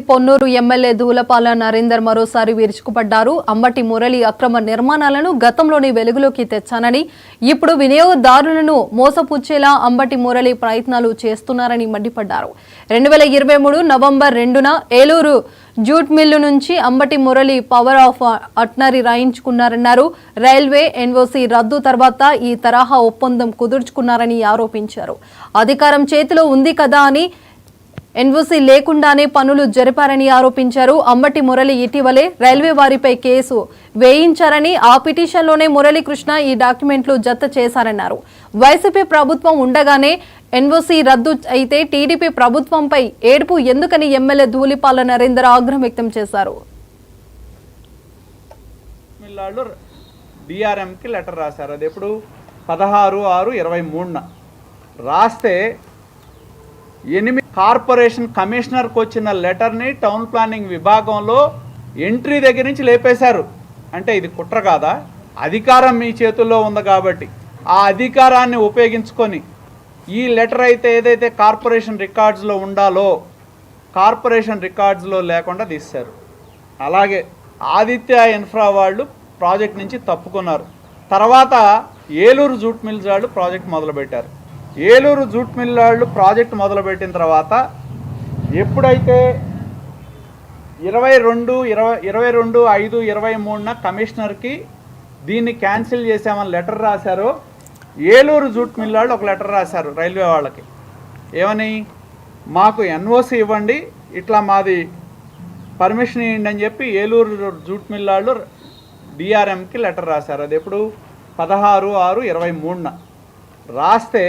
Ponnuru MLA ధూళపాల Narender మరోసారి విరుచుకుపడ్డారు. అంబటి మురళి అక్రమ నిర్మాణాలను గతంలోనే వెలుగులోకి తెచ్చానని, ఇప్పుడు వినియోగదారులను మోసపుచ్చేలా అంబటి మురళి ప్రయత్నాలు చేస్తున్నారని మండిపడ్డారు. 2023 నవంబర్ 2న ఏలూరు జూట్ మిల్లు నుంచి అంబటి మురళి పవర్ ఆఫ్ అట్నరీ రాయించుకున్నారన్నారు. రైల్వే ఎన్ఓసీ రద్దు తర్వాత ఈ తరహా ఒప్పందం కుదుర్చుకున్నారని ఆరోపించారు. అధికారం చేతిలో ఉంది కదా అని ఎన్ఓసీ లేకుండానే పనులు జరిపారని ఆరోపించారు. అంబటి మురళి ఇటీవలే రైల్వే వారిపై కేసు వేయించారని, ఆ పిటిషన్లోనే మురళీకృష్ణ ఈ డాక్యుమెంట్లు జత చేశారన్నారు. వైసీపీ ప్రభుత్వం ఉండగానే ఎన్ఓసీ రద్దు అయితే టీడీపీ ప్రభుత్వంపై ఏడుపు ఎందుకని ఎమ్మెల్యే ధూళిపాల నరేందర్ ఆగ్రహం వ్యక్తం చేశారు. డిఆర్ఎంకి లెటర్ రాశారు. అది ఎప్పుడు 16/6/23 రాస్తే 8 కార్పొరేషన్ కమిషనర్కి వచ్చిన లెటర్ని టౌన్ ప్లానింగ్ విభాగంలో ఎంట్రీ దగ్గర నుంచి లేపేశారు. అంటే ఇది కుట్ర కాదా? అధికారం మీ చేతుల్లో ఉంది కాబట్టి ఆ అధికారాన్ని ఉపయోగించుకొని ఈ లెటర్ అయితే ఏదైతే కార్పొరేషన్ రికార్డ్స్లో ఉండాలో కార్పొరేషన్ రికార్డ్స్లో లేకుండా తీశారు. అలాగే ఆదిత్య ఇన్ఫ్రా వాళ్ళు ప్రాజెక్ట్ నుంచి తప్పుకున్నారు. తర్వాత ఏలూరు జూట్ మిల్స్ వాళ్ళు ప్రాజెక్ట్ మొదలుపెట్టారు. ఏలూరు జూట్ మిల్ వాళ్ళు ప్రాజెక్ట్ మొదలుపెట్టిన తర్వాత ఎప్పుడైతే 22/5/23న కమిషనర్కి దీన్ని క్యాన్సిల్ చేసామని లెటర్ రాశారో, ఏలూరు జూట్ మిల్ వాళ్ళు ఒక లెటర్ రాశారు రైల్వే వాళ్ళకి. ఏమని? మాకు ఎన్ఓసి ఇవ్వండి, ఇట్లా మాది పర్మిషన్ ఇవ్వండి అని చెప్పి ఏలూరు జూట్ మిల్ వాళ్ళు డిఆర్ఎంకి లెటర్ రాశారు. అది ఎప్పుడు 16/6/23న రాస్తే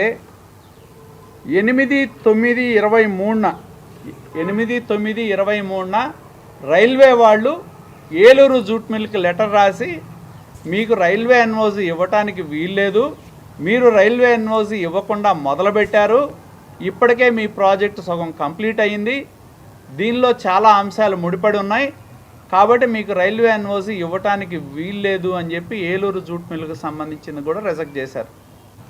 8/9/23న రైల్వే వాళ్ళు ఏలూరు జూట్ మిల్కి లెటర్ రాసి, మీకు రైల్వే ఎన్ఓసి ఇవ్వటానికి వీల్లేదు, మీరు రైల్వే ఎన్ఓసి ఇవ్వకుండా మొదలుపెట్టారు, ఇప్పటికే మీ ప్రాజెక్టు సగం కంప్లీట్ అయ్యింది, దీనిలో చాలా అంశాలు ముడిపడి ఉన్నాయి, కాబట్టి మీకు రైల్వే ఎన్ఓసి ఇవ్వటానికి వీల్లేదు అని చెప్పి ఏలూరు జూట్ మిల్కి సంబంధించింది కూడా రిజెక్ట్ చేశారు.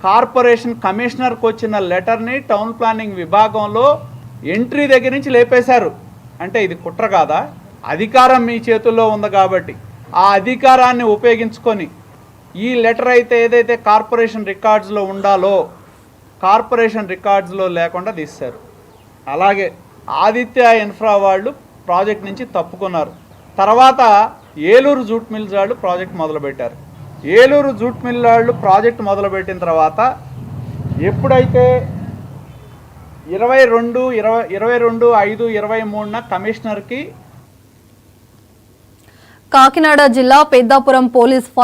కార్పొరేషన్ కమిషనర్కి వచ్చిన లెటర్ని టౌన్ ప్లానింగ్ విభాగంలో ఎంట్రీ దగ్గర నుంచి లేపేశారు. అంటే ఇది కుట్ర కాదా? అధికారం మీ చేతుల్లో ఉంది కాబట్టి ఆ అధికారాన్ని ఉపయోగించుకొని ఈ లెటర్ అయితే ఏదైతే కార్పొరేషన్ రికార్డ్స్లో ఉండాలో కార్పొరేషన్ రికార్డ్స్లో లేకుండా తీశారు. అలాగే ఆదిత్య ఇన్ఫ్రా వాళ్ళు ప్రాజెక్ట్ నుంచి తప్పుకున్నారు. తర్వాత ఏలూరు జూట్ మిల్స్ వాళ్ళు ప్రాజెక్ట్ మొదలుపెట్టారు. ఏలూరు జూట్ మిల్ వాళ్ళు ప్రాజెక్ట్ మొదలుపెట్టిన తర్వాత ఎప్పుడైతే 22/5/23న కమిషనర్కి కాకినాడ జిల్లా పెద్దాపురం పోలీస్